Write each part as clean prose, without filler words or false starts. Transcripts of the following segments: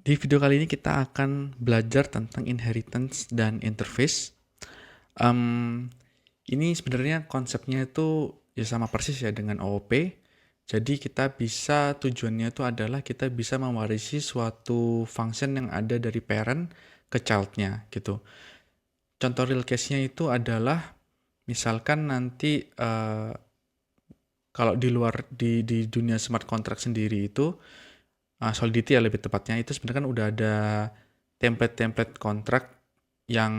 Di video kali ini kita akan belajar tentang inheritance dan interface. Em, ini sebenarnya konsepnya itu ya sama persis ya dengan OOP. Jadi kita bisa tujuannya itu adalah kita bisa mewarisi suatu function yang ada dari parent ke child-nya gitu. Contoh real case-nya itu adalah misalkan nanti kalau di luar di dunia smart contract sendiri itu Solidity ya lebih tepatnya itu sebenarnya kan udah ada template-template kontrak yang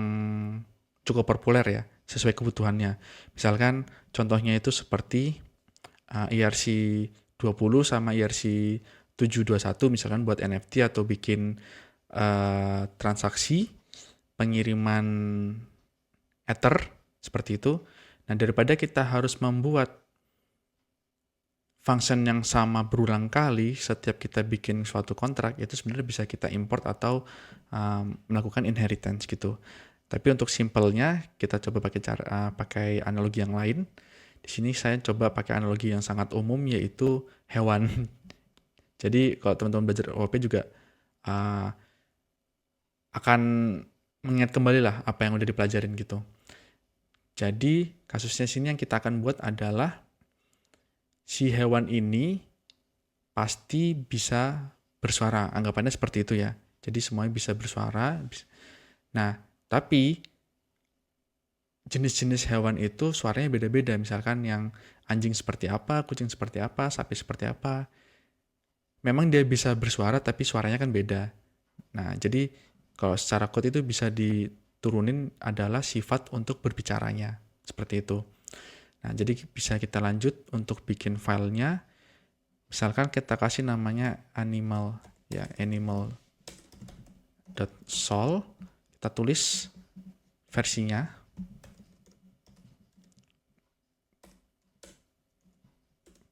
cukup populer ya sesuai kebutuhannya. Misalkan contohnya itu seperti ERC 20 sama ERC 721 misalkan buat NFT atau bikin transaksi pengiriman Ether seperti itu. Nah, daripada kita harus membuat function yang sama berulang kali setiap kita bikin suatu kontrak, itu sebenarnya bisa kita import atau melakukan inheritance gitu. Tapi untuk simpelnya kita coba pakai analogi yang lain. Di sini saya coba pakai analogi yang sangat umum yaitu hewan. Jadi kalau teman-teman belajar OOP juga uh, akan mengingat kembali lah apa yang udah dipelajarin gitu. Jadi kasusnya sini yang kita akan buat adalah si hewan ini pasti bisa bersuara. Anggapannya seperti itu ya. Jadi semuanya bisa bersuara. Nah, tapi jenis-jenis hewan itu suaranya beda-beda. Misalkan yang anjing seperti apa, kucing seperti apa, sapi seperti apa. Memang dia bisa bersuara tapi suaranya kan beda. Nah, jadi kalau secara code itu bisa diturunin adalah sifat untuk berbicaranya. Seperti itu. Nah, jadi bisa kita lanjut untuk bikin filenya. Misalkan kita kasih namanya animal ya, animal.sol. Kita tulis versinya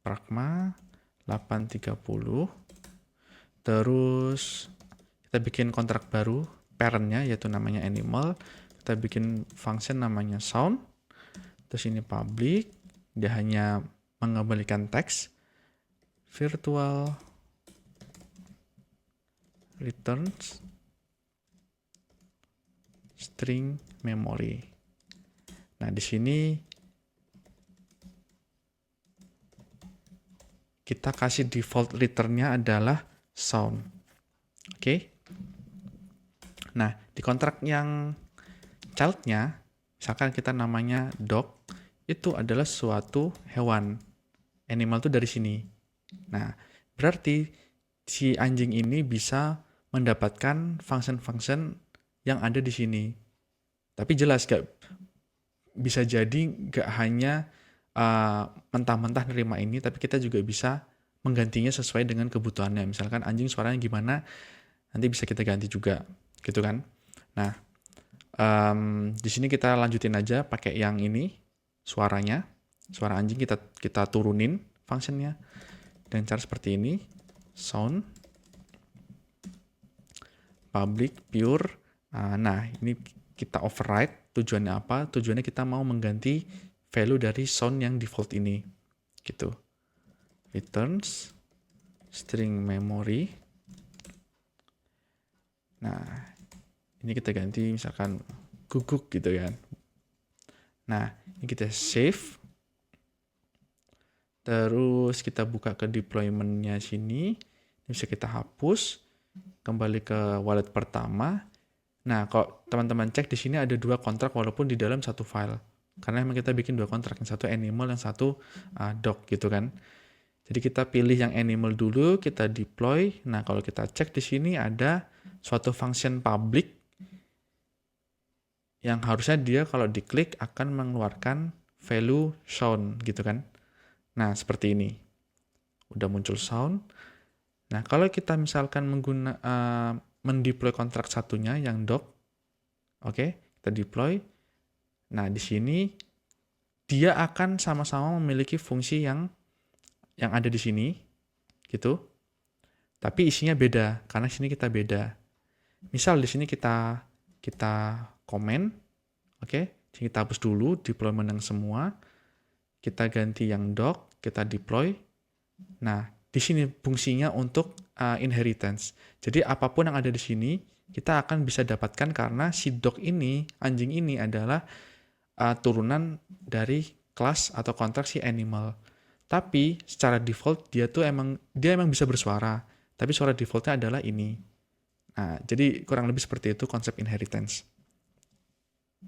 pragma 830. Terus kita bikin kontrak baru parentnya yaitu namanya animal. Kita bikin function namanya sound. Terus ini public, dia hanya mengembalikan teks. Virtual returns string memory. Nah, di sini kita kasih default return-nya adalah sound. Oke. Nah, di kontrak yang child-nya, misalkan kita namanya dog, itu adalah suatu hewan. Animal itu dari sini. Nah, berarti si anjing ini bisa mendapatkan function-function yang ada di sini. Tapi jelas bisa jadi gak hanya mentah-mentah nerima ini, tapi kita juga bisa menggantinya sesuai dengan kebutuhannya. Misalkan anjing suaranya gimana, nanti bisa kita ganti juga, gitu kan? Nah, di sini kita lanjutin aja pakai yang ini, suaranya. Suara anjing kita turunin functionnya dengan cara seperti ini. Sound public pure. Nah, ini kita override. Tujuannya apa? Tujuannya kita mau mengganti value dari sound yang default ini. Gitu. Returns string memory. Nah, ini kita ganti misalkan guguk gitu kan. Nah, ini kita save. Terus kita buka ke deployment-nya sini. Ini bisa kita hapus. Kembali ke wallet pertama. Nah, kalau teman-teman cek di sini ada dua kontrak walaupun di dalam satu file. Karena memang kita bikin dua kontrak. Yang satu animal, yang satu dog gitu kan. Jadi kita pilih yang animal dulu, kita deploy. Nah, kalau kita cek di sini ada suatu function public yang harusnya dia kalau diklik akan mengeluarkan value sound gitu kan. Nah, seperti ini. Udah muncul sound. Nah, kalau kita misalkan mendeploy kontrak satunya yang dog, oke, kita deploy. Nah, di sini dia akan sama-sama memiliki fungsi yang ada di sini, gitu. Tapi isinya beda, karena sini kita beda. Misal di sini kita komen, oke, kita hapus dulu deployment yang semua. Kita ganti yang dog, kita deploy. Nah, di sini fungsinya untuk inheritance. Jadi apapun yang ada di sini kita akan bisa dapatkan karena si dog ini, anjing ini adalah turunan dari kelas atau kontrak si animal. Tapi secara default dia emang bisa bersuara, tapi suara defaultnya adalah ini. Nah, jadi kurang lebih seperti itu konsep inheritance.